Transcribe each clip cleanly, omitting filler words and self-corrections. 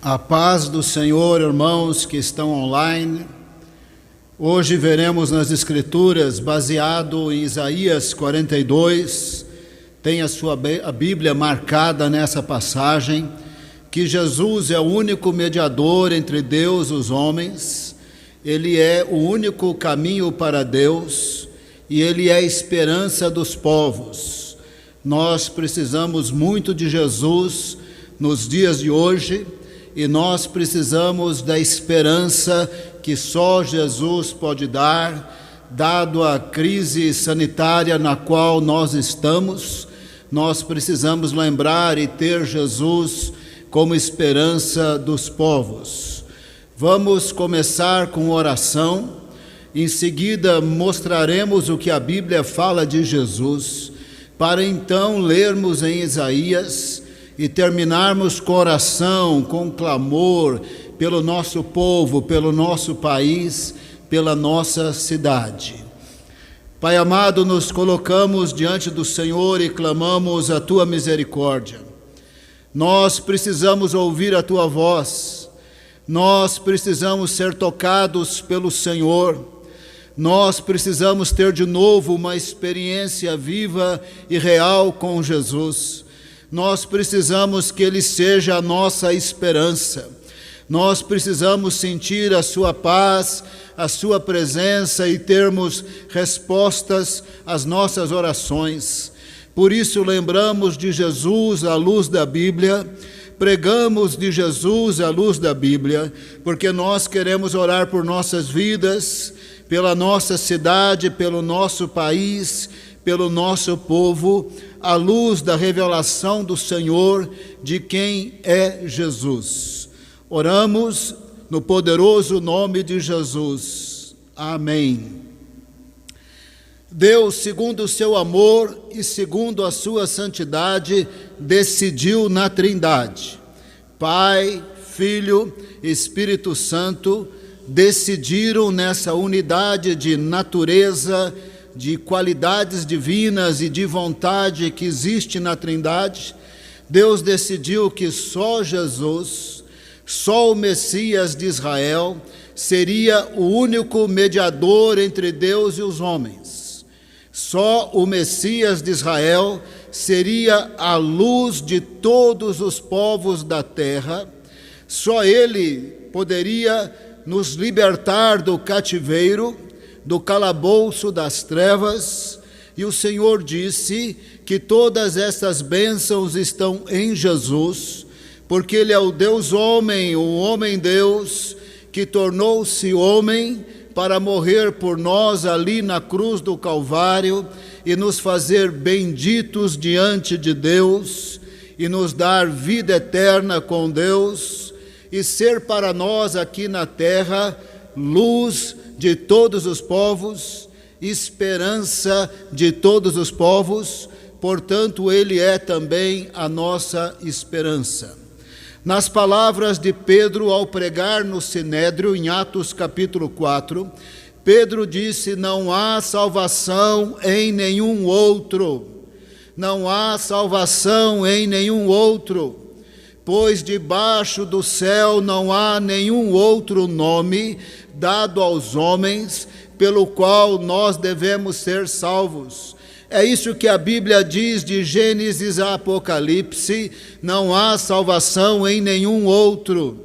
A paz do Senhor, irmãos que estão online. Hoje veremos nas Escrituras, baseado em Isaías 42, tem a Bíblia marcada nessa passagem, que Jesus é o único mediador entre Deus e os homens, Ele é o único caminho para Deus e Ele é a esperança dos povos. Nós precisamos muito de Jesus nos dias de hoje, e nós precisamos da esperança que só Jesus pode dar, dado a crise sanitária na qual nós estamos. Nós precisamos lembrar e ter Jesus como esperança dos povos. Vamos começar com oração, em seguida mostraremos o que a Bíblia fala de Jesus, para então lermos em Isaías e terminarmos com oração, com clamor pelo nosso povo, pelo nosso país, pela nossa cidade. Pai amado, nos colocamos diante do Senhor e clamamos a Tua misericórdia. Nós precisamos ouvir a Tua voz, nós precisamos ser tocados pelo Senhor, nós precisamos ter de novo uma experiência viva e real com Jesus. Nós precisamos que Ele seja a nossa esperança. Nós precisamos sentir a Sua paz, a Sua presença e termos respostas às nossas orações. Por isso lembramos de Jesus à luz da Bíblia, pregamos de Jesus à luz da Bíblia, porque nós queremos orar por nossas vidas, pela nossa cidade, pelo nosso país, pelo nosso povo, à luz da revelação do Senhor, de quem é Jesus. Oramos no poderoso nome de Jesus. Amém. Deus, segundo o seu amor e segundo a sua santidade, decidiu na Trindade. Pai, Filho, Espírito Santo, decidiram nessa unidade de natureza, de qualidades divinas e de vontade que existe na Trindade. Deus decidiu que só Jesus, só o Messias de Israel, seria o único mediador entre Deus e os homens. Só o Messias de Israel seria a luz de todos os povos da terra. Só Ele poderia nos libertar do cativeiro, do calabouço das trevas, e o Senhor disse que todas essas bênçãos estão em Jesus, porque Ele é o Deus homem, o homem Deus, que tornou-se homem para morrer por nós ali na cruz do Calvário e nos fazer benditos diante de Deus e nos dar vida eterna com Deus e ser para nós aqui na terra luz de todos os povos, esperança de todos os povos, portanto, Ele é também a nossa esperança. Nas palavras de Pedro ao pregar no Sinédrio, em Atos capítulo 4, Pedro disse: não há salvação em nenhum outro, não há salvação em nenhum outro, pois debaixo do céu não há nenhum outro nome dado aos homens, pelo qual nós devemos ser salvos. É isso que a Bíblia diz de Gênesis a Apocalipse: não há salvação em nenhum outro.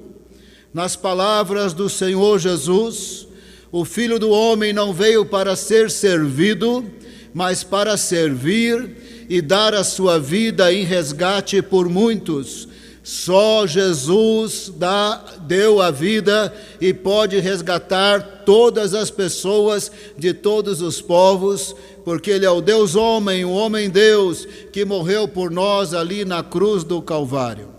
Nas palavras do Senhor Jesus, o Filho do Homem não veio para ser servido, mas para servir e dar a sua vida em resgate por muitos. Só Jesus deu a vida e pode resgatar todas as pessoas de todos os povos, porque Ele é o Deus homem, o homem Deus, que morreu por nós ali na cruz do Calvário.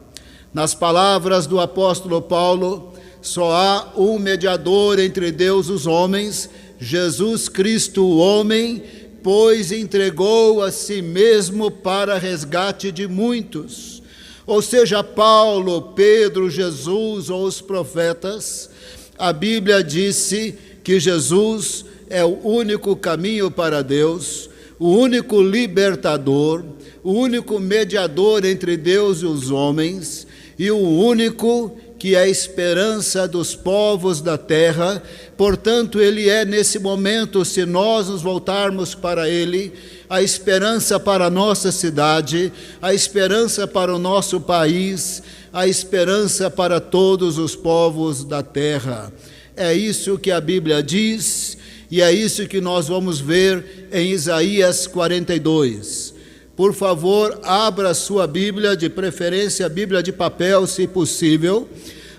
Nas palavras do apóstolo Paulo, só há um mediador entre Deus e os homens, Jesus Cristo, o homem, pois entregou a si mesmo para resgate de muitos. Ou seja, Paulo, Pedro, Jesus ou os profetas, a Bíblia disse que Jesus é o único caminho para Deus, o único libertador, o único mediador entre Deus e os homens, e o único que é a esperança dos povos da terra. Portanto, Ele é nesse momento, se nós nos voltarmos para Ele, a esperança para a nossa cidade, a esperança para o nosso país, a esperança para todos os povos da terra. É isso que a Bíblia diz, e é isso que nós vamos ver em Isaías 42. Por favor, abra a sua Bíblia, de preferência a Bíblia de papel, se possível.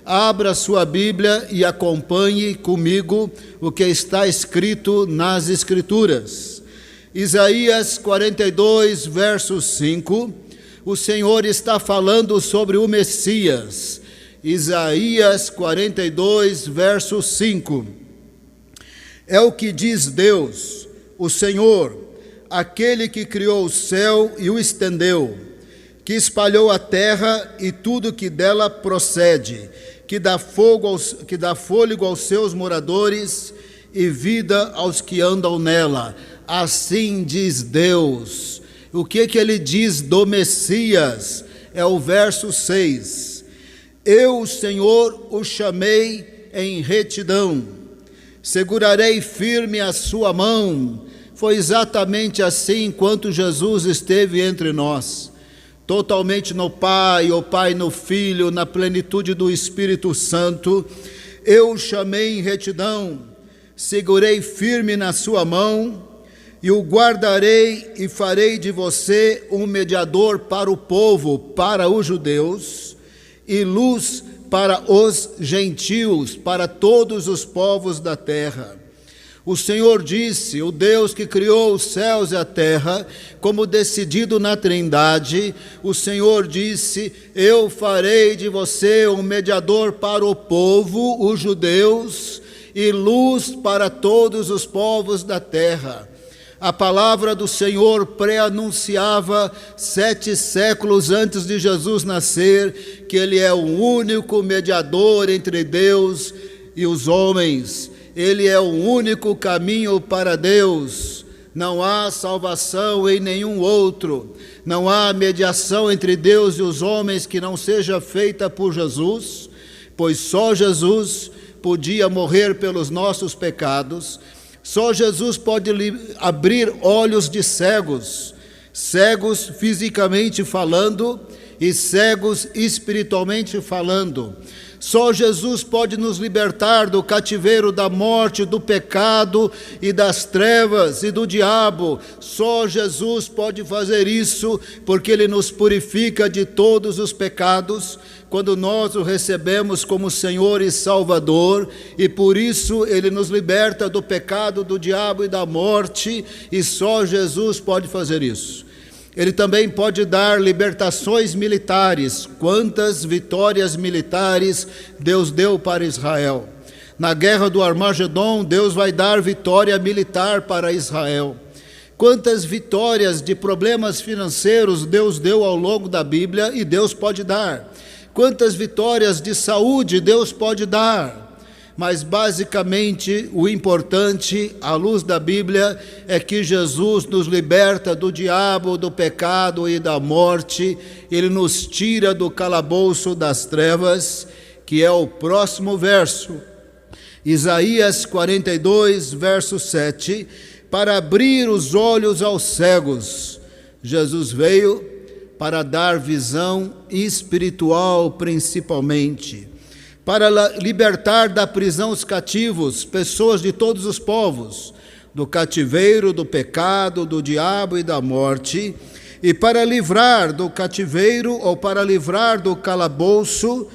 Abra a sua Bíblia e acompanhe comigo o que está escrito nas Escrituras. Isaías 42, verso 5, o Senhor está falando sobre o Messias. Isaías 42, verso 5. É o que diz Deus, o Senhor, aquele que criou o céu e o estendeu, que espalhou a terra e tudo que dela procede, que dá fôlego aos seus moradores e vida aos que andam nela. Assim diz Deus. O que ele diz do Messias? É o verso 6. Eu, Senhor, o chamei em retidão, segurarei firme a sua mão. Foi exatamente assim enquanto Jesus esteve entre nós, totalmente no Pai, o Pai no Filho, na plenitude do Espírito Santo. Eu o chamei em retidão, segurei firme na sua mão, e o guardarei e farei de você um mediador para o povo, para os judeus, e luz para os gentios, para todos os povos da terra. O Senhor disse, o Deus que criou os céus e a terra, como decidido na Trindade, o Senhor disse, eu farei de você um mediador para o povo, os judeus, e luz para todos os povos da terra. A palavra do Senhor pré-anunciava 7 séculos antes de Jesus nascer, que Ele é o único mediador entre Deus e os homens. Ele é o único caminho para Deus. Não há salvação em nenhum outro. Não há mediação entre Deus e os homens que não seja feita por Jesus, pois só Jesus podia morrer pelos nossos pecados. Só Jesus pode abrir olhos de cegos, cegos fisicamente falando e cegos espiritualmente falando. Só Jesus pode nos libertar do cativeiro da morte, do pecado e das trevas e do diabo. Só Jesus pode fazer isso, porque Ele nos purifica de todos os pecados, quando nós o recebemos como Senhor e Salvador, e por isso Ele nos liberta do pecado, do diabo e da morte, e só Jesus pode fazer isso. Ele também pode dar libertações militares. Quantas vitórias militares Deus deu para Israel. Na guerra do Armagedon, Deus vai dar vitória militar para Israel. Quantas vitórias de problemas financeiros Deus deu ao longo da Bíblia e Deus pode dar. Quantas vitórias de saúde Deus pode dar. Mas basicamente o importante, à luz da Bíblia, é que Jesus nos liberta do diabo, do pecado e da morte. Ele nos tira do calabouço das trevas, que é o próximo verso. Isaías 42, verso 7, para abrir os olhos aos cegos. Jesus veio para dar visão espiritual principalmente, para libertar da prisão os cativos, pessoas de todos os povos, do cativeiro, do pecado, do diabo e da morte, e para livrar do cativeiro ou para livrar do calabouço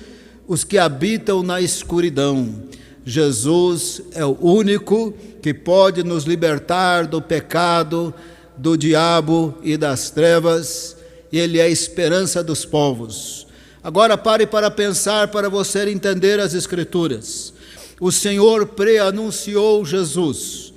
os que habitam na escuridão. Jesus é o único que pode nos libertar do pecado, do diabo e das trevas. Ele é a esperança dos povos. Agora pare para pensar, para você entender as Escrituras. O Senhor preanunciou Jesus,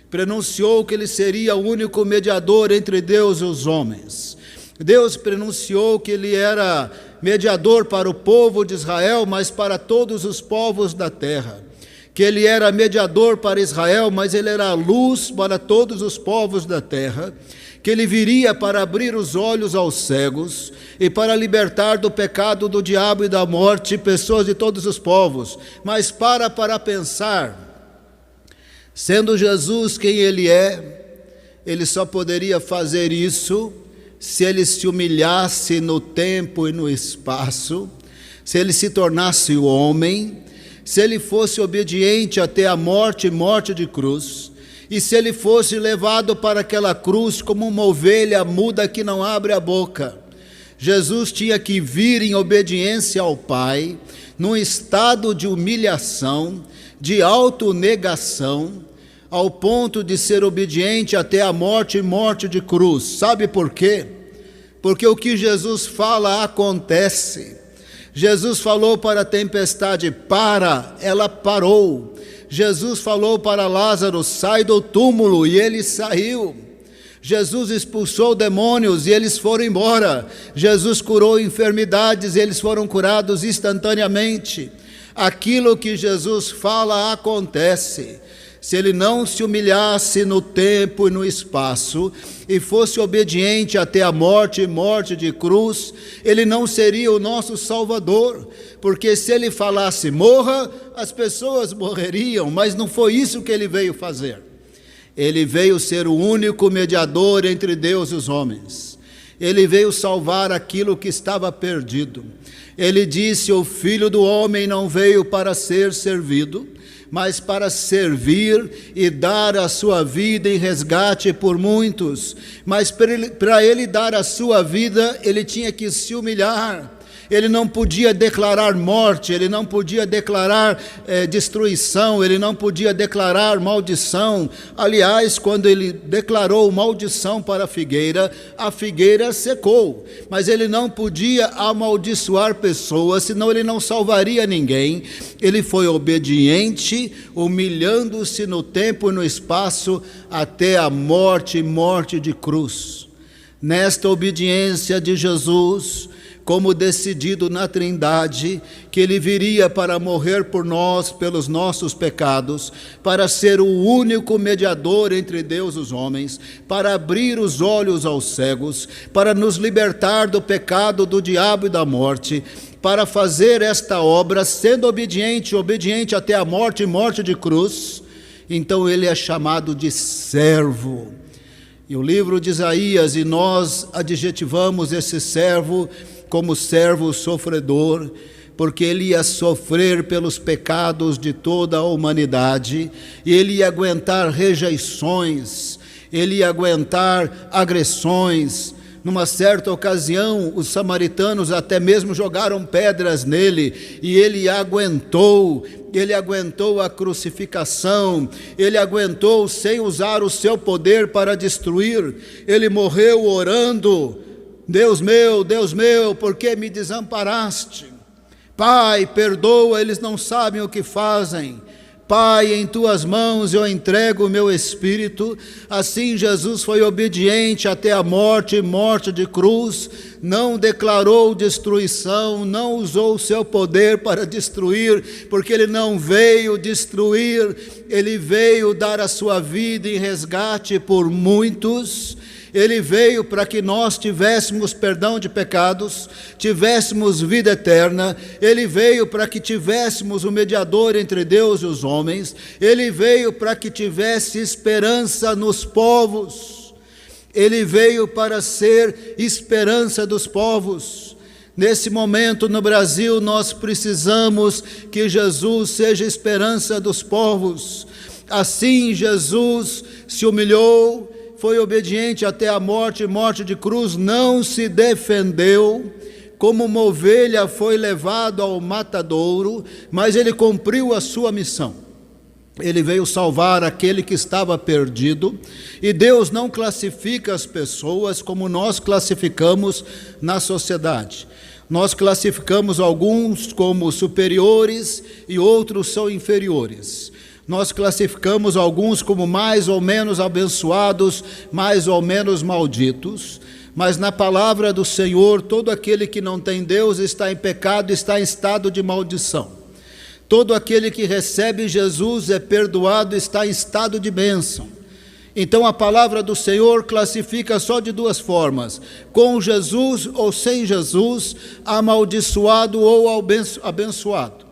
prenunciou que Ele seria o único mediador entre Deus e os homens. Deus prenunciou que Ele era mediador para o povo de Israel, mas para todos os povos da terra. Que Ele era mediador para Israel, mas Ele era a luz para todos os povos da terra. que ele viria para abrir os olhos aos cegos e para libertar do pecado, do diabo e da morte pessoas de todos os povos. Mas para pensar, sendo Jesus quem ele é, ele só poderia fazer isso se ele se humilhasse no tempo e no espaço, se ele se tornasse homem, se ele fosse obediente até a morte, morte de cruz, e se ele fosse levado para aquela cruz como uma ovelha muda que não abre a boca. Jesus tinha que vir em obediência ao Pai, num estado de humilhação, de autonegação, ao ponto de ser obediente até a morte, morte de cruz. Sabe por quê? Porque o que Jesus fala acontece. Jesus falou para a tempestade, para, ela parou. Jesus falou para Lázaro, sai do túmulo, e ele saiu. Jesus expulsou demônios e eles foram embora. Jesus curou enfermidades e eles foram curados instantaneamente. Aquilo que Jesus fala acontece. Se ele não se humilhasse no tempo e no espaço e fosse obediente até a morte, morte de cruz, ele não seria o nosso Salvador, porque se ele falasse morra, as pessoas morreriam, mas não foi isso que ele veio fazer. Ele veio ser o único mediador entre Deus e os homens. Ele veio salvar aquilo que estava perdido. Ele disse, o Filho do Homem não veio para ser servido, mas para servir e dar a sua vida em resgate por muitos. Mas para ele dar a sua vida, ele tinha que se humilhar. Ele não podia declarar morte, ele não podia declarar destruição, ele não podia declarar maldição. Aliás, quando ele declarou maldição para a figueira secou. Mas ele não podia amaldiçoar pessoas, senão ele não salvaria ninguém. Ele foi obediente, humilhando-se no tempo e no espaço até a morte, morte de cruz. Nesta obediência de Jesus, como decidido na Trindade, que ele viria para morrer por nós, pelos nossos pecados, para ser o único mediador entre Deus e os homens, para abrir os olhos aos cegos, para nos libertar do pecado, do diabo e da morte, para fazer esta obra, sendo obediente até a morte, morte de cruz. Então ele é chamado de servo. E o livro de Isaías, e nós adjetivamos esse servo como servo sofredor, porque ele ia sofrer pelos pecados de toda a humanidade, e ele ia aguentar rejeições, ele ia aguentar agressões. Numa certa ocasião, os samaritanos até mesmo jogaram pedras nele, e ele aguentou a crucificação, ele aguentou sem usar o seu poder para destruir. Ele morreu orando, Deus meu, por que me desamparaste? Pai, perdoa, eles não sabem o que fazem. Pai, em tuas mãos eu entrego o meu espírito. Assim Jesus foi obediente até a morte, morte de cruz, não declarou destruição, não usou o seu poder para destruir, porque ele não veio destruir, ele veio dar a sua vida em resgate por muitos. Ele veio para que nós tivéssemos perdão de pecados, tivéssemos vida eterna. Ele veio para que tivéssemos o mediador entre Deus e os homens. Ele veio para que tivesse esperança nos povos. Ele veio para ser esperança dos povos. Nesse momento no Brasil nós precisamos que Jesus seja esperança dos povos. Assim Jesus se humilhou, foi obediente até a morte, morte de cruz, não se defendeu, como uma ovelha foi levado ao matadouro, mas ele cumpriu a sua missão. Ele veio salvar aquele que estava perdido, e Deus não classifica as pessoas como nós classificamos na sociedade. Nós classificamos alguns como superiores e outros são inferiores. Nós classificamos alguns como mais ou menos abençoados, mais ou menos malditos, mas na palavra do Senhor, todo aquele que não tem Deus está em pecado, está em estado de maldição. Todo aquele que recebe Jesus é perdoado, está em estado de bênção. Então a palavra do Senhor classifica só de duas formas: com Jesus ou sem Jesus, amaldiçoado ou abençoado.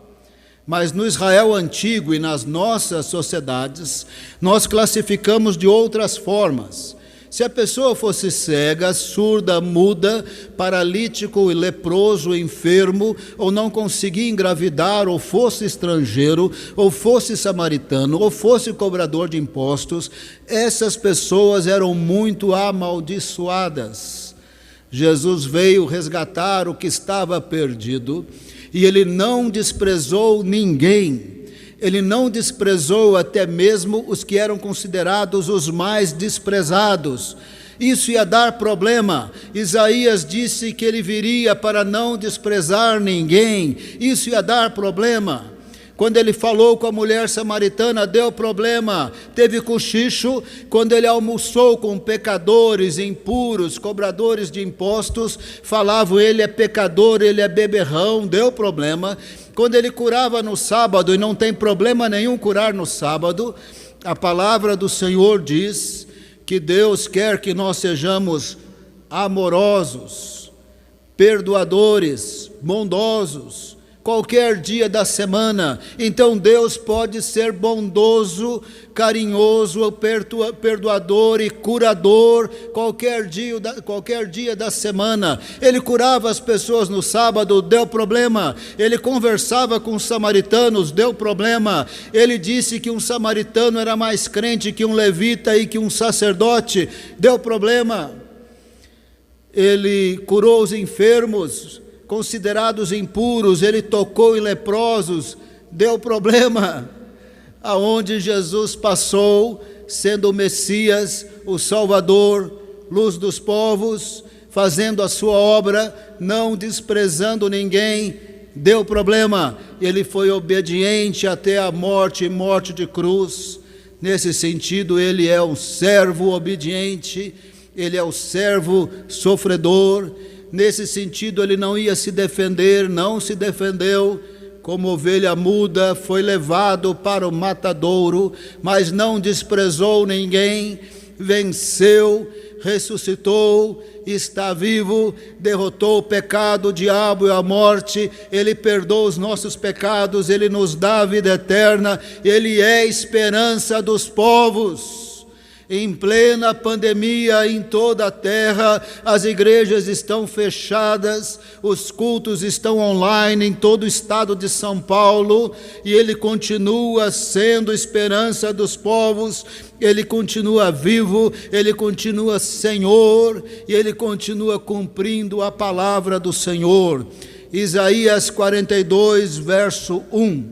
Mas no Israel antigo e nas nossas sociedades, nós classificamos de outras formas. Se a pessoa fosse cega, surda, muda, paralítico e leproso, enfermo, ou não conseguia engravidar, ou fosse estrangeiro, ou fosse samaritano, ou fosse cobrador de impostos, essas pessoas eram muito amaldiçoadas. Jesus veio resgatar o que estava perdido, e ele não desprezou ninguém. Ele não desprezou até mesmo os que eram considerados os mais desprezados. Isso ia dar problema. Isaías disse que ele viria para não desprezar ninguém. Isso ia dar problema. Quando ele falou com a mulher samaritana, deu problema, teve cochicho. Quando ele almoçou com pecadores, impuros, cobradores de impostos, falavam: ele é pecador, ele é beberrão, deu problema. Quando ele curava no sábado, e não tem problema nenhum curar no sábado, a palavra do Senhor diz que Deus quer que nós sejamos amorosos, perdoadores, bondosos, qualquer dia da semana. Então Deus pode ser bondoso, carinhoso, perdoador e curador qualquer dia da semana. Ele curava as pessoas no sábado, deu problema. Ele conversava com os samaritanos, deu problema. Ele disse que um samaritano era mais crente que um levita e que um sacerdote, deu problema. Ele curou os enfermos considerados impuros, ele tocou em leprosos, deu problema. Aonde Jesus passou, sendo o Messias, o Salvador, luz dos povos, fazendo a sua obra, não desprezando ninguém, deu problema. Ele foi obediente até a morte, morte de cruz. Nesse sentido, ele é um servo obediente, ele é o servo sofredor. Nesse sentido, ele não ia se defender, não se defendeu. Como ovelha muda, foi levado para o matadouro, mas não desprezou ninguém, venceu, ressuscitou, está vivo, derrotou o pecado, o diabo e a morte. Ele perdoa os nossos pecados, ele nos dá a vida eterna, ele é a esperança dos povos. Em plena pandemia em toda a terra, as igrejas estão fechadas, os cultos estão online em todo o estado de São Paulo, e ele continua sendo esperança dos povos, ele continua vivo, ele continua Senhor, e ele continua cumprindo a palavra do Senhor. Isaías 42, verso 1.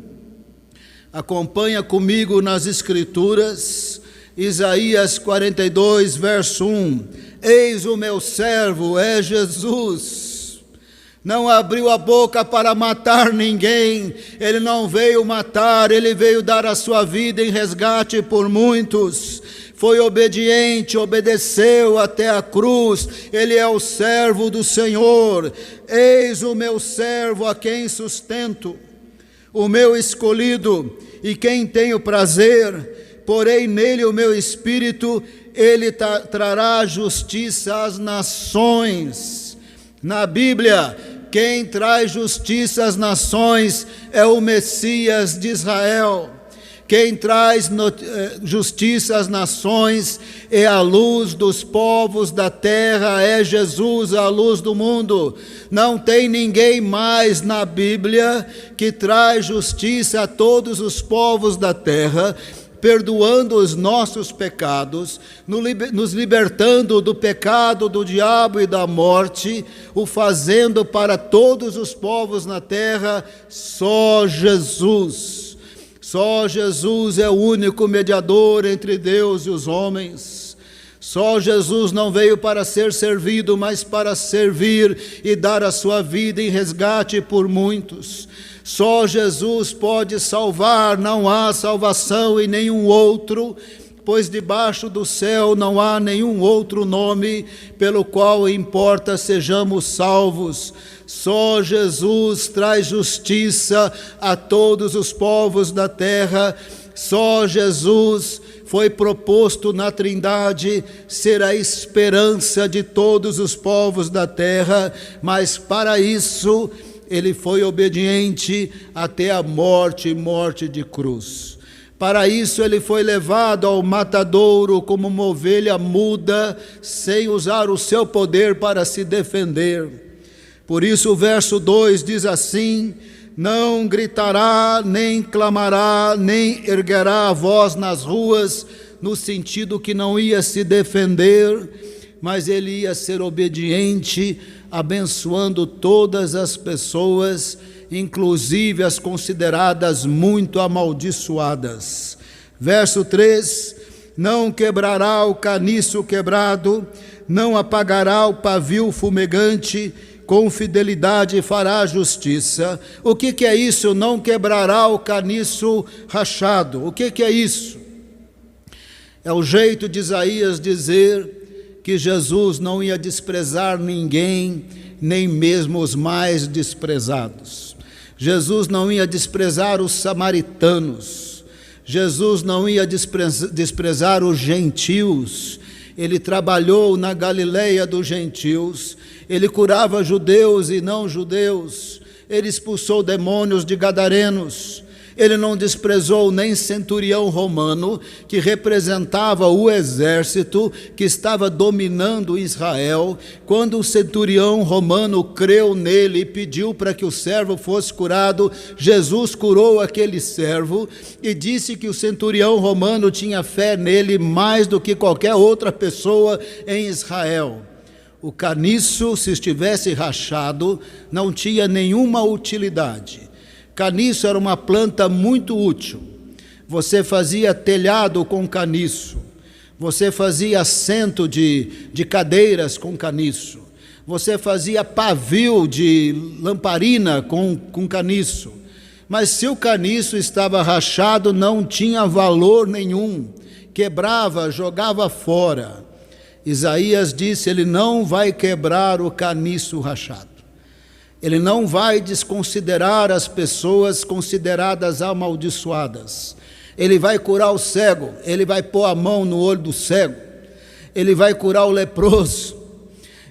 Acompanha comigo nas Escrituras. Isaías 42, verso 1. Eis o meu servo, é Jesus. Não abriu a boca para matar ninguém. Ele não veio matar, ele veio dar a sua vida em resgate por muitos. Foi obediente, obedeceu até a cruz. Ele é o servo do Senhor. Eis o meu servo a quem sustento, o meu escolhido e quem tenho prazer. Porém nele o meu espírito, ele trará justiça às nações. Na Bíblia, quem traz justiça às nações é o Messias de Israel. Quem traz justiça às nações é a luz dos povos da terra, é Jesus, a luz do mundo. Não tem ninguém mais na Bíblia que traz justiça a todos os povos da terra, perdoando os nossos pecados, nos libertando do pecado, do diabo e da morte, o fazendo para todos os povos na terra. Só Jesus. Só Jesus é o único mediador entre Deus e os homens. Só Jesus não veio para ser servido, mas para servir e dar a sua vida em resgate por muitos. Só Jesus pode salvar, não há salvação em nenhum outro. pois debaixo do céu não há nenhum outro nome pelo qual importa sejamos salvos. Só Jesus traz justiça a todos os povos da terra. Só Jesus foi proposto na Trindade ser a esperança de todos os povos da terra, mas para isso ele foi obediente até a morte de cruz. Para isso ele foi levado ao matadouro como uma ovelha muda, sem usar o seu poder para se defender. Por isso o verso 2 diz assim: não gritará, nem clamará, nem erguerá a voz nas ruas, no sentido que não ia se defender, mas ele ia ser obediente, abençoando todas as pessoas, inclusive as consideradas muito amaldiçoadas. Verso 3: não quebrará o caniço quebrado, não apagará o pavio fumegante, com fidelidade fará justiça. O que é isso? Não quebrará o caniço rachado. O que é isso? É o jeito de Isaías dizer que Jesus não ia desprezar ninguém, nem mesmo os mais desprezados. Jesus não ia desprezar os samaritanos. Jesus não ia desprezar os gentios. Ele trabalhou na Galileia dos gentios. Ele curava judeus e não judeus. Ele expulsou demônios de gadarenos. Ele não desprezou nem centurião romano, que representava o exército que estava dominando Israel. Quando o centurião romano creu nele e pediu para que o servo fosse curado, Jesus curou aquele servo e disse que o centurião romano tinha fé nele mais do que qualquer outra pessoa em Israel. O caniço, se estivesse rachado, não tinha nenhuma utilidade. Caniço era uma planta muito útil. Você fazia telhado com caniço. Você fazia assento de cadeiras com caniço. Você fazia pavio de lamparina com caniço. Mas se o caniço estava rachado, não tinha valor nenhum. Quebrava, jogava fora. Isaías disse: ele não vai quebrar o caniço rachado. Ele não vai desconsiderar as pessoas consideradas amaldiçoadas. Ele vai curar o cego, ele vai pôr a mão no olho do cego. Ele vai curar o leproso,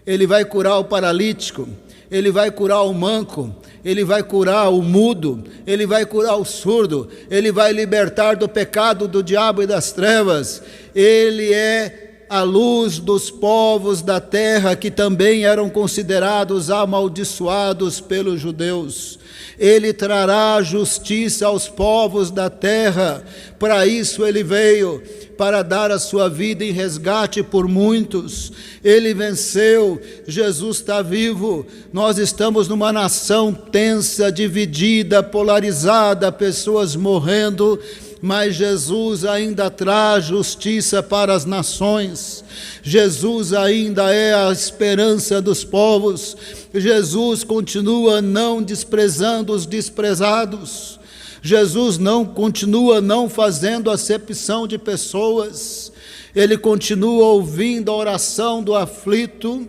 ele vai curar o paralítico, ele vai curar o manco, ele vai curar o mudo, ele vai curar o surdo, ele vai libertar do pecado, do diabo e das trevas. Ele é a luz dos povos da terra, que também eram considerados amaldiçoados pelos judeus. Ele trará justiça aos povos da terra. Para isso ele veio, para dar a sua vida em resgate por muitos. Ele venceu, Jesus está vivo. Nós estamos numa nação tensa, dividida, polarizada, pessoas morrendo, mas Jesus ainda traz justiça para as nações. Jesus ainda é a esperança dos povos. Jesus continua não desprezando os desprezados. Jesus continua não fazendo acepção de pessoas. Ele continua ouvindo a oração do aflito,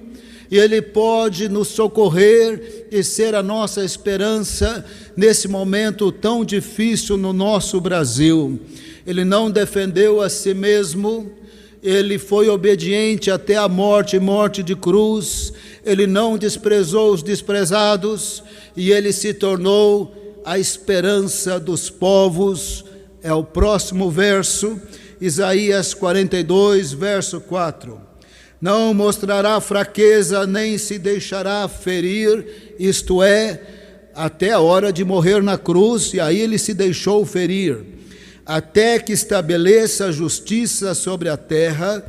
e Ele pode nos socorrer e ser a nossa esperança nesse momento tão difícil no nosso Brasil. Ele não defendeu a si mesmo, Ele foi obediente até a morte de cruz. Ele não desprezou os desprezados, e Ele se tornou a esperança dos povos. É o próximo verso, Isaías 42, verso 4. Não mostrará fraqueza, nem se deixará ferir, isto é, até a hora de morrer na cruz, e aí ele se deixou ferir, até que estabeleça a justiça sobre a terra.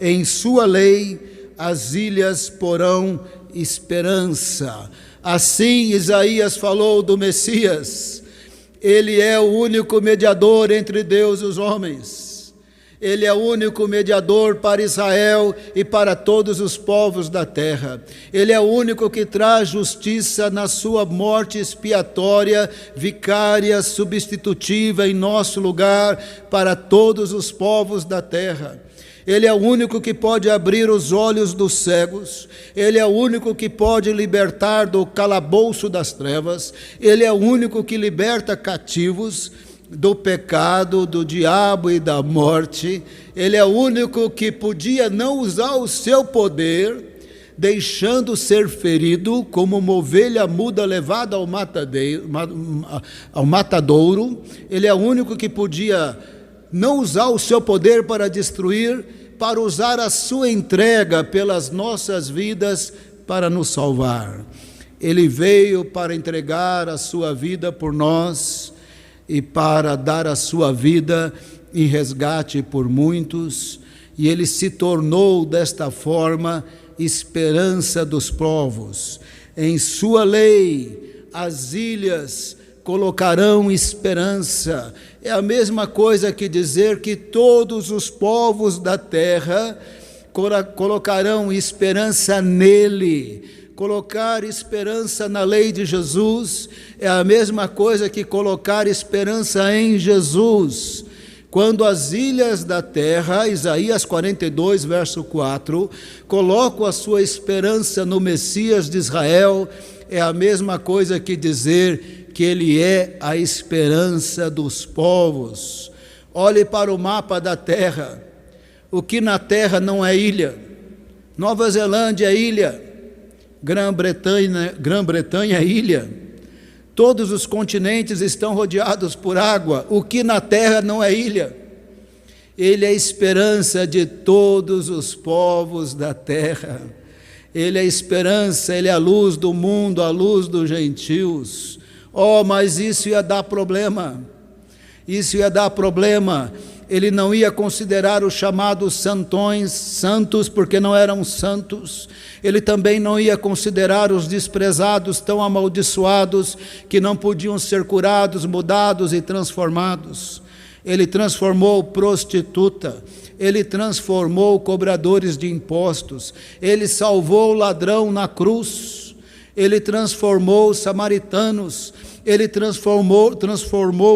Em sua lei as ilhas porão esperança. Assim Isaías falou do Messias. Ele é o único mediador entre Deus e os homens. Ele é o único mediador para Israel e para todos os povos da terra. Ele é o único que traz justiça na sua morte expiatória, vicária, substitutiva em nosso lugar para todos os povos da terra. Ele é o único que pode abrir os olhos dos cegos. Ele é o único que pode libertar do calabouço das trevas. Ele é o único que liberta cativos do pecado, do diabo e da morte. Ele é o único que podia não usar o seu poder, deixando ser ferido como uma ovelha muda levada ao matadouro. Ele é o único que podia não usar o seu poder para destruir, para usar a sua entrega pelas nossas vidas para nos salvar. Ele veio para entregar a sua vida por nós e para dar a sua vida em resgate por muitos, e ele se tornou desta forma esperança dos povos. Em sua lei as ilhas colocarão esperança. É a mesma coisa que dizer que todos os povos da terra colocarão esperança nele. Colocar esperança na lei de Jesus é a mesma coisa que colocar esperança em Jesus. Quando as ilhas da terra, Isaías 42, verso 4, colocam a sua esperança no Messias de Israel, é a mesma coisa que dizer que ele é a esperança dos povos. Olhe para o mapa da terra. O que na terra não é ilha? Nova Zelândia é ilha. Grã-Bretanha é ilha. Todos os continentes estão rodeados por água. O que na terra não é ilha? Ele é a esperança de todos os povos da terra. Ele é a esperança, ele é a luz do mundo, a luz dos gentios. Oh, mas isso ia dar problema. Isso ia dar problema. Ele não ia considerar os chamados santões santos, porque não eram santos. Ele também não ia considerar os desprezados, tão amaldiçoados, que não podiam ser curados, mudados e transformados. Ele transformou prostituta, ele transformou cobradores de impostos, ele salvou o ladrão na cruz, ele transformou os samaritanos, ele transformou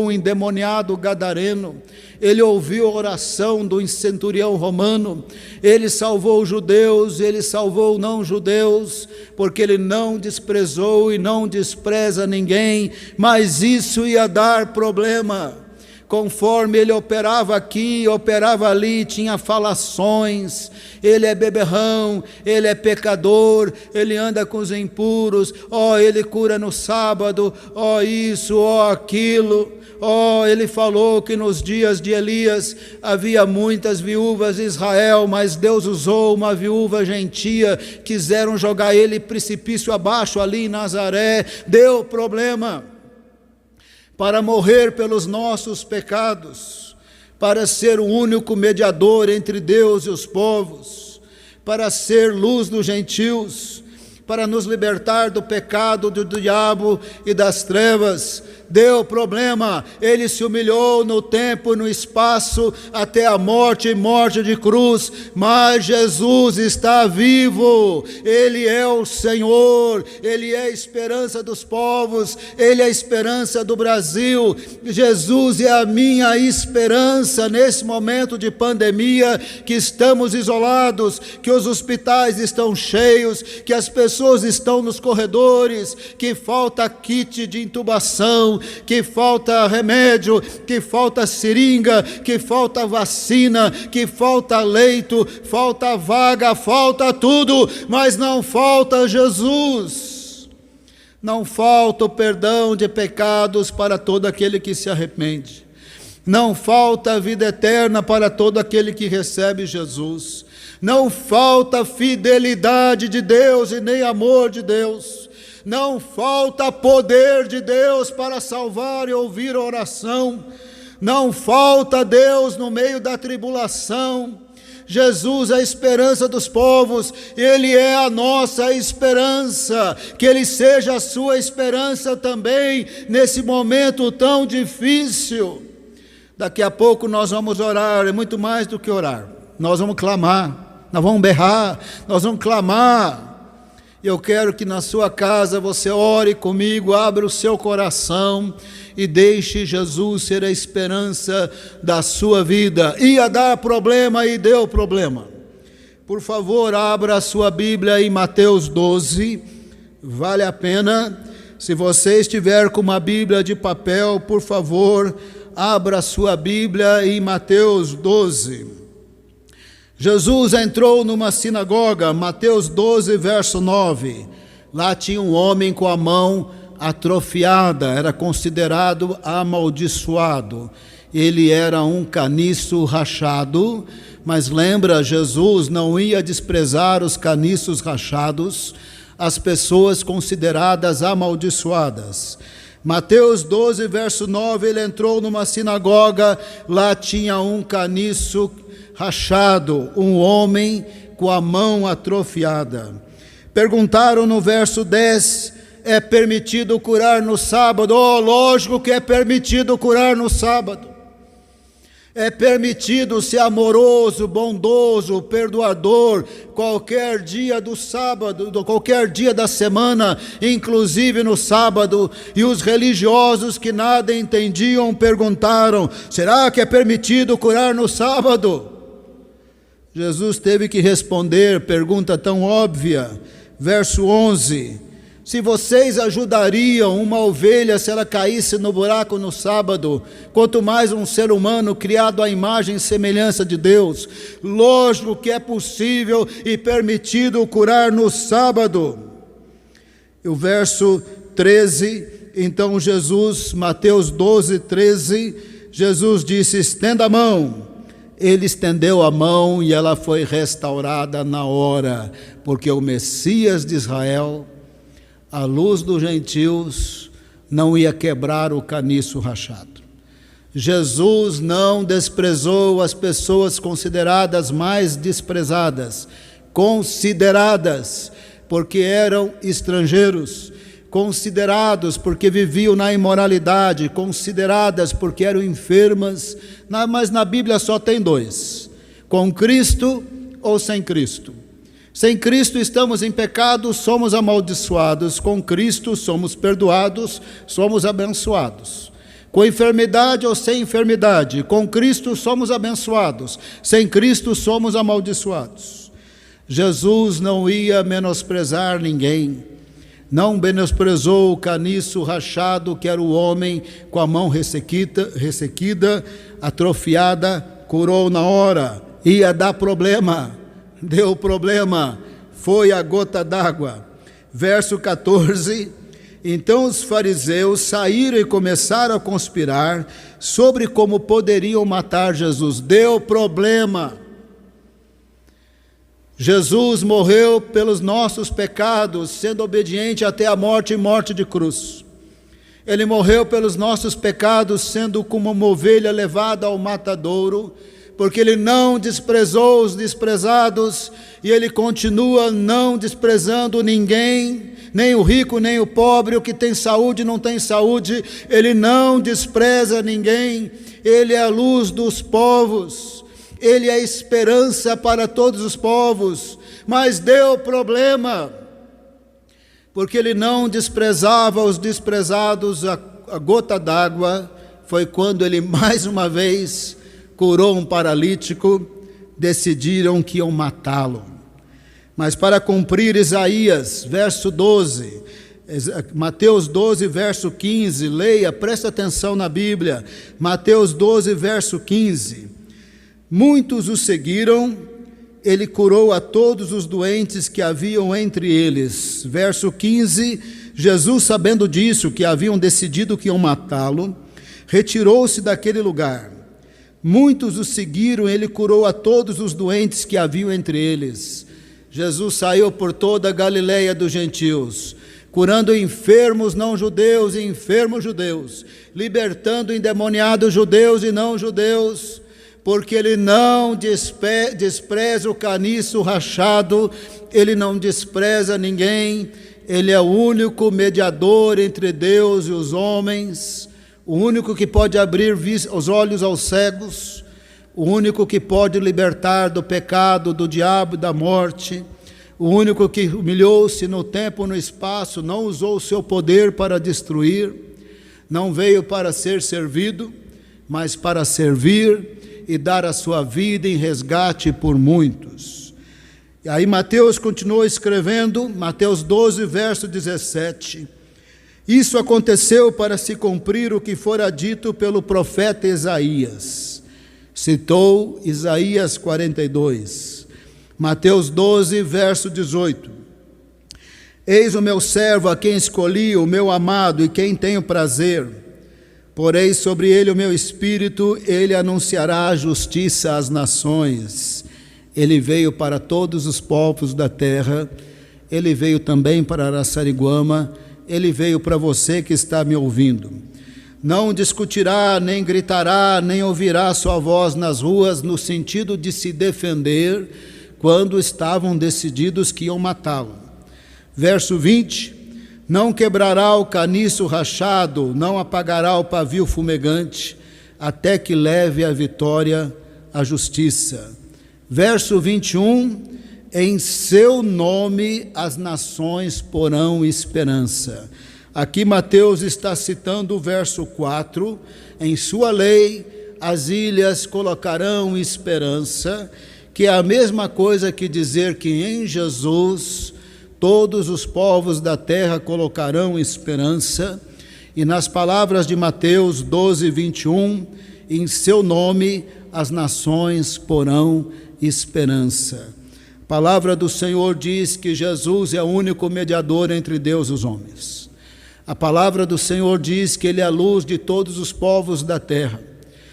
o endemoniado gadareno, ele ouviu a oração do centurião romano, ele salvou os judeus, ele salvou não judeus, porque ele não desprezou e não despreza ninguém, mas isso ia dar problema. Conforme ele operava aqui, operava ali, tinha falações, ele é beberrão, ele é pecador, ele anda com os impuros, ele cura no sábado, isso, aquilo, ele falou que nos dias de Elias havia muitas viúvas em Israel, mas Deus usou uma viúva gentia, quiseram jogar ele precipício abaixo ali em Nazaré, deu problema. Para morrer pelos nossos pecados, para ser o único mediador entre Deus e os povos, para ser luz dos gentios, para nos libertar do pecado, do diabo e das trevas. Deu problema, ele se humilhou no tempo e no espaço até a morte e morte de cruz, mas Jesus está vivo, ele é o Senhor, ele é a esperança dos povos, ele é a esperança do Brasil. Jesus é a minha esperança nesse momento de pandemia, que estamos isolados, que os hospitais estão cheios, que as pessoas estão nos corredores, que falta kit de intubação, que falta remédio, que falta seringa, que falta vacina, que falta leito, falta vaga, falta tudo, mas não falta Jesus. Não falta o perdão de pecados para todo aquele que se arrepende. Não falta a vida eterna para todo aquele que recebe Jesus. Não falta fidelidade de Deus e nem amor de Deus. Não falta poder de Deus para salvar e ouvir a oração. Não falta Deus no meio da tribulação. Jesus é a esperança dos povos, Ele é a nossa esperança, que Ele seja a sua esperança também, nesse momento tão difícil. Daqui a pouco nós vamos orar, é muito mais do que orar. Nós vamos clamar, nós vamos berrar, nós vamos clamar. Eu quero que na sua casa você ore comigo, abra o seu coração e deixe Jesus ser a esperança da sua vida. Ia dar problema e deu problema. Por favor, abra a sua Bíblia em Mateus 12, vale a pena. Se você estiver com uma Bíblia de papel, por favor, abra a sua Bíblia em Mateus 12. Jesus entrou numa sinagoga, Mateus 12, verso 9. Lá tinha um homem com a mão atrofiada, era considerado amaldiçoado. Ele era um caniço rachado, mas lembra, Jesus não ia desprezar os caniços rachados, as pessoas consideradas amaldiçoadas. Mateus 12, verso 9, ele entrou numa sinagoga, lá tinha um caniço rachado, um homem com a mão atrofiada. Perguntaram no verso 10, é permitido curar no sábado? Oh, lógico que é permitido curar no sábado. É permitido ser amoroso, bondoso, perdoador, qualquer dia do sábado, qualquer dia da semana, inclusive no sábado. E os religiosos que nada entendiam perguntaram, será que é permitido curar no sábado? Jesus teve que responder, pergunta tão óbvia, verso 11, se vocês ajudariam uma ovelha se ela caísse no buraco no sábado, quanto mais um ser humano criado à imagem e semelhança de Deus, lógico que é possível e permitido curar no sábado. E o verso 13, então Jesus, Mateus 12, 13, Jesus disse, estenda a mão. Ele estendeu a mão e ela foi restaurada na hora, porque o Messias de Israel, a luz dos gentios, não ia quebrar o caniço rachado. Jesus não desprezou as pessoas consideradas mais desprezadas, consideradas porque eram estrangeiros, considerados porque viviam na imoralidade, consideradas porque eram enfermas, mas na Bíblia só tem dois, com Cristo ou sem Cristo. Sem Cristo estamos em pecado, somos amaldiçoados, com Cristo somos perdoados, somos abençoados. Com enfermidade ou sem enfermidade, com Cristo somos abençoados, sem Cristo somos amaldiçoados. Jesus não ia menosprezar ninguém, não menosprezou o caniço rachado, que era o homem com a mão ressequida, atrofiada, curou na hora. Ia dar problema, deu problema, foi a gota d'água. Verso 14, então os fariseus saíram e começaram a conspirar sobre como poderiam matar Jesus. Deu problema. Jesus morreu pelos nossos pecados, sendo obediente até a morte e morte de cruz. Ele morreu pelos nossos pecados, sendo como uma ovelha levada ao matadouro, porque ele não desprezou os desprezados, e ele continua não desprezando ninguém, nem o rico, nem o pobre, o que tem saúde, não tem saúde, ele não despreza ninguém, ele é a luz dos povos. Ele é esperança para todos os povos, mas deu problema, porque ele não desprezava os desprezados. A gota d'água foi quando ele mais uma vez curou um paralítico, decidiram que iam matá-lo. Mas para cumprir Isaías, verso 12, Mateus 12, verso 15, leia, presta atenção na Bíblia, Mateus 12, verso 15, muitos o seguiram, ele curou a todos os doentes que haviam entre eles. Verso 15, Jesus, sabendo disso, que haviam decidido que iam matá-lo, retirou-se daquele lugar. Muitos o seguiram, ele curou a todos os doentes que haviam entre eles. Jesus saiu por toda a Galileia dos gentios, curando enfermos não judeus e enfermos judeus, libertando endemoniados judeus e não judeus, porque ele não despreza o caniço rachado, ele não despreza ninguém, ele é o único mediador entre Deus e os homens, o único que pode abrir os olhos aos cegos, o único que pode libertar do pecado, do diabo e da morte, o único que humilhou-se no tempo e no espaço, não usou o seu poder para destruir, não veio para ser servido, mas para servir e dar a sua vida em resgate por muitos. E aí Mateus continuou escrevendo, Mateus 12, verso 17. Isso aconteceu para se cumprir o que fora dito pelo profeta Isaías. Citou Isaías 42. Mateus 12, verso 18. Eis o meu servo a quem escolhi, o meu amado e quem tenho prazer. Porei sobre ele o meu espírito, ele anunciará a justiça às nações. Ele veio para todos os povos da terra, ele veio também para Araçariguama, ele veio para você que está me ouvindo. Não discutirá, nem gritará, nem ouvirá sua voz nas ruas, no sentido de se defender, quando estavam decididos que iam matá-lo. Verso 20, não quebrará o caniço rachado, não apagará o pavio fumegante, até que leve a vitória à justiça. Verso 21, em seu nome as nações porão esperança. Aqui Mateus está citando o verso 4, em sua lei as ilhas colocarão esperança, que é a mesma coisa que dizer que em Jesus todos os povos da terra colocarão esperança. E nas palavras de Mateus 12, 21, em seu nome as nações porão esperança. A palavra do Senhor diz que Jesus é o único mediador entre Deus e os homens. A palavra do Senhor diz que Ele é a luz de todos os povos da terra.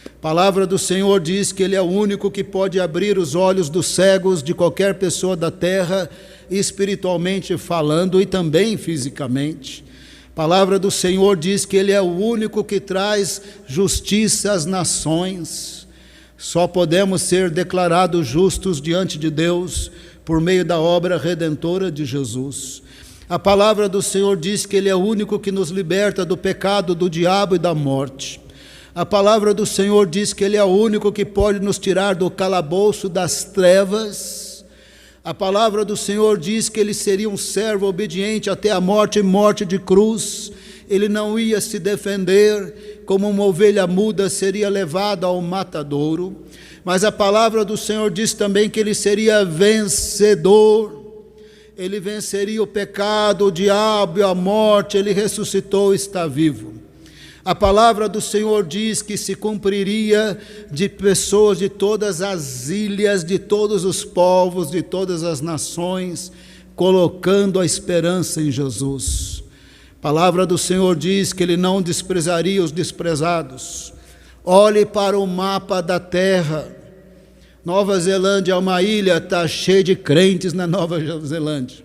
A palavra do Senhor diz que Ele é o único que pode abrir os olhos dos cegos de qualquer pessoa da terra, espiritualmente falando e também fisicamente. A palavra do Senhor diz que Ele é o único que traz justiça às nações. Só podemos ser declarados justos diante de Deus por meio da obra redentora de Jesus. A palavra do Senhor diz que Ele é o único que nos liberta do pecado, do diabo e da morte. A palavra do Senhor diz que Ele é o único que pode nos tirar do calabouço das trevas. A palavra do Senhor diz que Ele seria um servo obediente até a morte e morte de cruz. Ele não ia se defender, como uma ovelha muda seria levada ao matadouro. Mas a palavra do Senhor diz também que Ele seria vencedor. Ele venceria o pecado, o diabo e a morte. Ele ressuscitou e está vivo. A palavra do Senhor diz que se cumpriria de pessoas de todas as ilhas, de todos os povos, de todas as nações, colocando a esperança em Jesus. A palavra do Senhor diz que Ele não desprezaria os desprezados. Olhe para o mapa da terra. Nova Zelândia é uma ilha, está cheia de crentes na Nova Zelândia.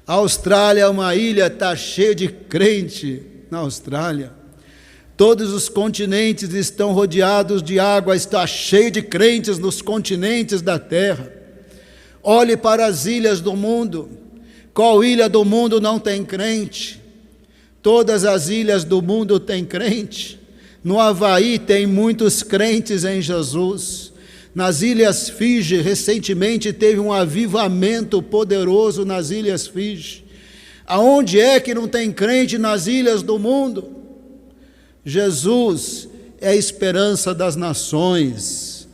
A Austrália é uma ilha, está cheia de crente na Austrália. Todos os continentes estão rodeados de água, está cheio de crentes nos continentes da terra. Olhe para as ilhas do mundo. Qual ilha do mundo não tem crente? Todas as ilhas do mundo têm crente. No Havaí tem muitos crentes em Jesus. Nas Ilhas Fiji, recentemente teve um avivamento poderoso nas Ilhas Fiji. Aonde é que não tem crente nas ilhas do mundo? Jesus é a esperança das nações.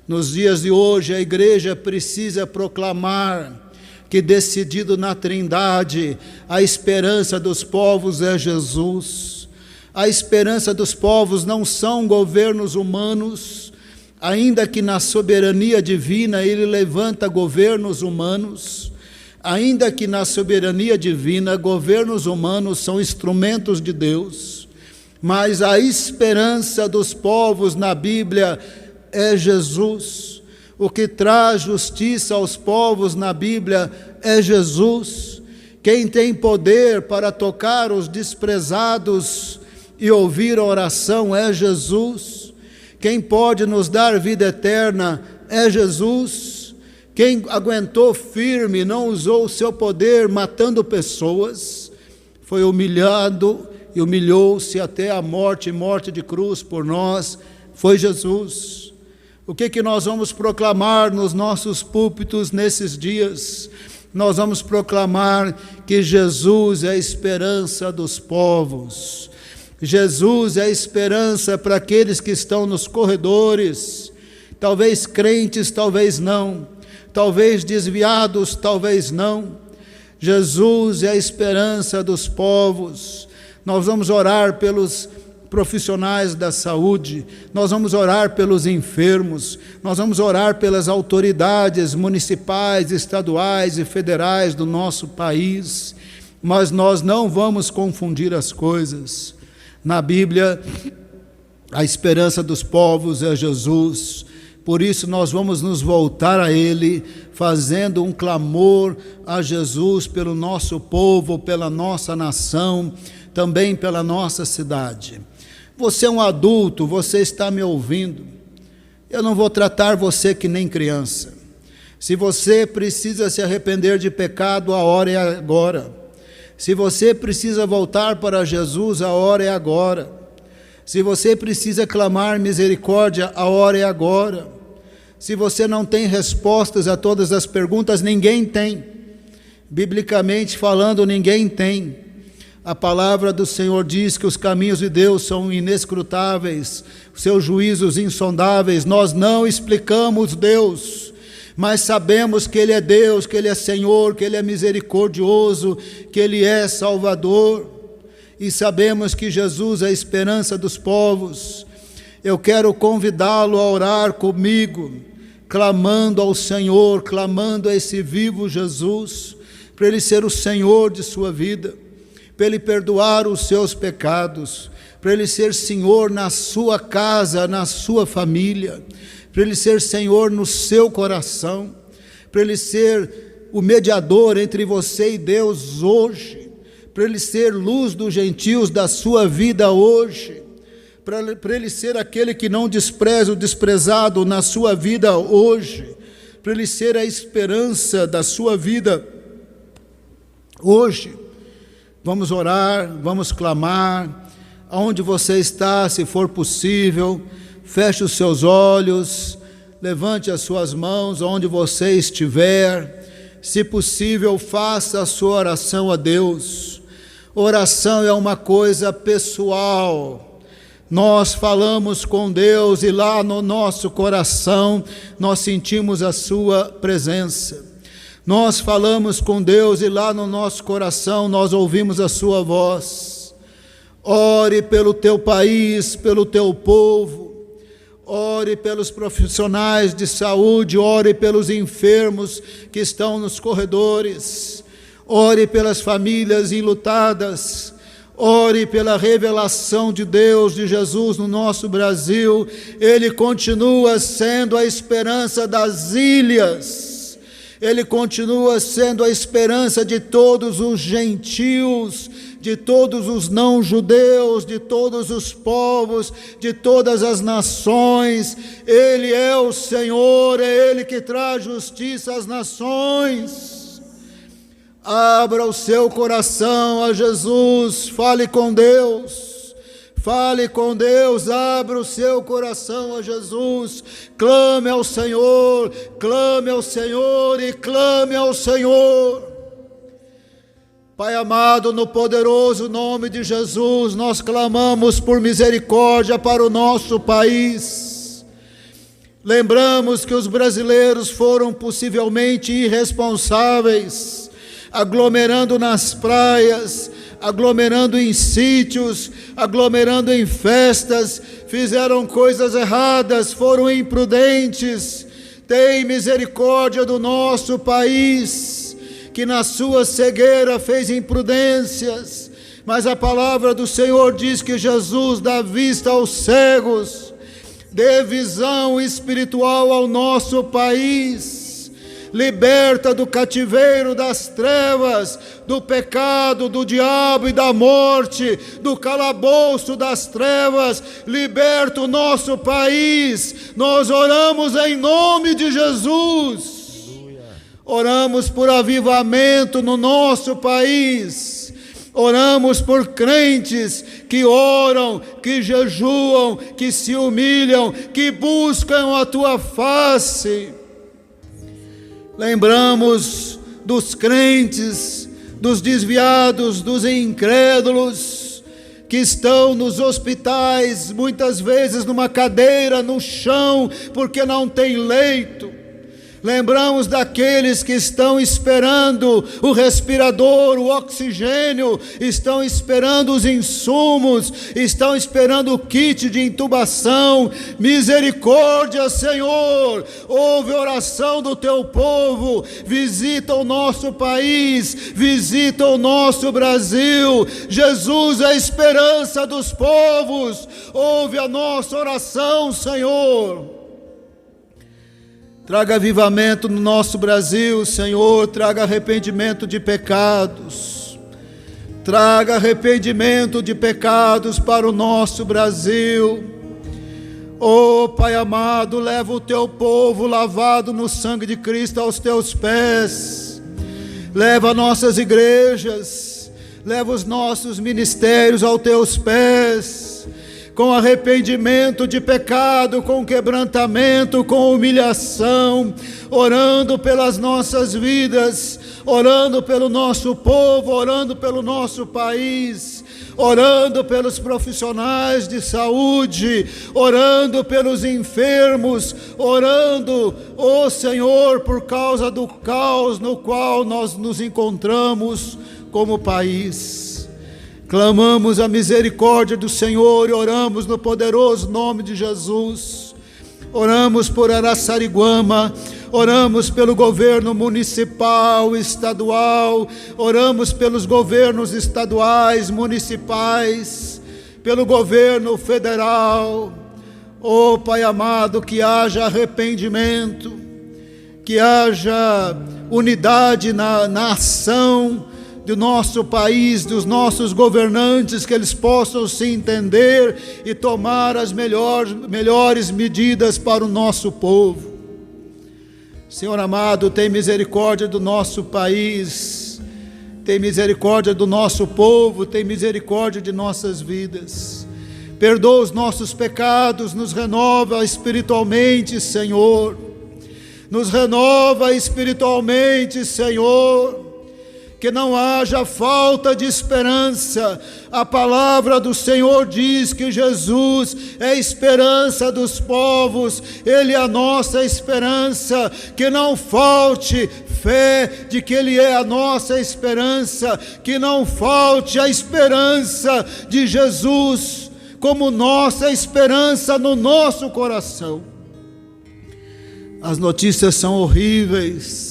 Nos dias de hoje, a igreja precisa proclamar que, decidido na Trindade, a esperança dos povos é Jesus. A esperança dos povos não são governos humanos, ainda que na soberania divina Ele levanta governos humanos, ainda que na soberania divina governos humanos são instrumentos de Deus, mas a esperança dos povos na Bíblia é Jesus. O que traz justiça aos povos na Bíblia é Jesus. Quem tem poder para tocar os desprezados e ouvir a oração é Jesus. Quem pode nos dar vida eterna é Jesus. Quem aguentou firme, não usou o seu poder matando pessoas, foi humilhado e humilhou-se até a morte, morte de cruz por nós, foi Jesus. O que nós vamos proclamar nos nossos púlpitos nesses dias? Nós vamos proclamar que Jesus é a esperança dos povos. Jesus é a esperança para aqueles que estão nos corredores, talvez crentes, talvez não, talvez desviados, talvez não. Jesus é a esperança dos povos. Nós vamos orar pelos profissionais da saúde, nós vamos orar pelos enfermos, nós vamos orar pelas autoridades municipais, estaduais e federais do nosso país, mas nós não vamos confundir as coisas. Na Bíblia, a esperança dos povos é Jesus, por isso nós vamos nos voltar a Ele, fazendo um clamor a Jesus pelo nosso povo, pela nossa nação, também pela nossa cidade. Você é um adulto, você está me ouvindo, eu não vou tratar você que nem criança. Se você precisa se arrepender de pecado, a hora é agora. Se você precisa voltar para Jesus, a hora é agora. Se você precisa clamar misericórdia, a hora é agora. Se você não tem respostas a todas as perguntas, ninguém tem. Biblicamente falando, ninguém tem. A palavra do Senhor diz que os caminhos de Deus são inescrutáveis, seus juízos insondáveis. Nós não explicamos Deus, mas sabemos que Ele é Deus, que Ele é Senhor, que Ele é misericordioso, que Ele é Salvador, e sabemos que Jesus é a esperança dos povos. Eu quero convidá-lo a orar comigo, clamando ao Senhor, clamando a esse vivo Jesus, para Ele ser o Senhor de sua vida, para Ele perdoar os seus pecados, para Ele ser Senhor na sua casa, na sua família, para Ele ser Senhor no seu coração, para Ele ser o mediador entre você e Deus hoje, para Ele ser luz dos gentios da sua vida hoje, para Ele ser aquele que não despreza o desprezado na sua vida hoje, para Ele ser a esperança da sua vida hoje. Vamos orar, vamos clamar, aonde você está, se for possível, feche os seus olhos, levante as suas mãos onde você estiver, se possível, faça a sua oração a Deus. Oração é uma coisa pessoal, nós falamos com Deus e lá no nosso coração nós sentimos a sua presença. Nós falamos com Deus e lá no nosso coração nós ouvimos a sua voz. Ore pelo teu país, pelo teu povo, ore pelos profissionais de saúde, ore pelos enfermos que estão nos corredores, ore pelas famílias enlutadas, ore pela revelação de Deus, de Jesus no nosso Brasil. Ele continua sendo a esperança das ilhas, Ele continua sendo a esperança de todos os gentios, de todos os não-judeus, de todos os povos, de todas as nações. Ele é o Senhor, é Ele que traz justiça às nações. Abra o seu coração a Jesus, fale com Deus. Fale com Deus, abra o seu coração a Jesus, clame ao Senhor e clame ao Senhor. Pai amado, no poderoso nome de Jesus, nós clamamos por misericórdia para o nosso país. Lembramos que os brasileiros foram possivelmente irresponsáveis, aglomerando nas praias, aglomerando em sítios, aglomerando em festas, fizeram coisas erradas, foram imprudentes. Tem misericórdia do nosso país, que na sua cegueira fez imprudências, mas a palavra do Senhor diz que Jesus dá vista aos cegos, dê visão espiritual ao nosso país, liberta do cativeiro das trevas, do pecado, do diabo e da morte, do calabouço das trevas, liberta o nosso país. Nós oramos em nome de Jesus, oramos por avivamento no nosso país, Oramos por crentes que oram, que jejuam, que se humilham, que buscam a tua face. Lembramos dos crentes, dos desviados, dos incrédulos, que estão nos hospitais, muitas vezes numa cadeira, no chão, porque não tem leito. Lembramos daqueles que estão esperando o respirador, o oxigênio, estão esperando os insumos, estão esperando o kit de intubação. Misericórdia, Senhor, ouve a oração do teu povo, visita o nosso país, visita o nosso Brasil. Jesus é a esperança dos povos, ouve a nossa oração, Senhor. Traga avivamento no nosso Brasil, Senhor, traga arrependimento de pecados. Traga arrependimento de pecados para o nosso Brasil. Oh, Pai amado, leva o teu povo lavado no sangue de Cristo aos teus pés. Leva nossas igrejas, leva os nossos ministérios aos teus pés. Com arrependimento de pecado, com quebrantamento, com humilhação, orando pelas nossas vidas, orando pelo nosso povo, orando pelo nosso país, orando pelos profissionais de saúde, orando pelos enfermos, orando, ó Senhor, por causa do caos no qual nós nos encontramos como país. Clamamos a misericórdia do Senhor e oramos no poderoso nome de Jesus. Oramos por Araçariguama, oramos pelo governo municipal, estadual, oramos pelos governos estaduais, municipais, pelo governo federal. Oh, Pai amado, que haja arrependimento, que haja unidade na ação do nosso país, dos nossos governantes, que eles possam se entender e tomar as melhores medidas para o nosso povo. Senhor amado, tem misericórdia do nosso país, tem misericórdia do nosso povo, tem misericórdia de nossas vidas. Perdoa os nossos pecados, nos renova espiritualmente, Senhor. Nos renova espiritualmente, Senhor. Que não haja falta de esperança. A palavra do Senhor diz que Jesus é a esperança dos povos, Ele é a nossa esperança. Que não falte fé de que Ele é a nossa esperança, que não falte a esperança de Jesus como nossa esperança no nosso coração. As notícias são horríveis.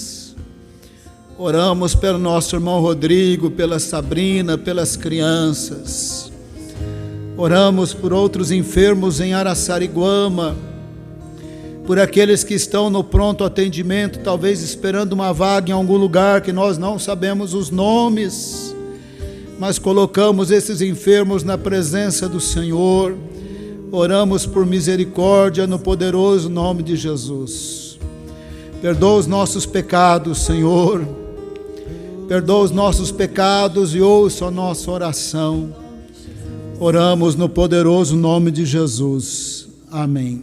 Oramos pelo nosso irmão Rodrigo, pela Sabrina, pelas crianças. Oramos por outros enfermos em Araçariguama, por aqueles que estão no pronto atendimento, talvez esperando uma vaga em algum lugar que nós não sabemos os nomes, mas colocamos esses enfermos na presença do Senhor. Oramos por misericórdia no poderoso nome de Jesus. Perdoa os nossos pecados, Senhor. Perdoa os nossos pecados e ouça a nossa oração. Oramos no poderoso nome de Jesus. Amém.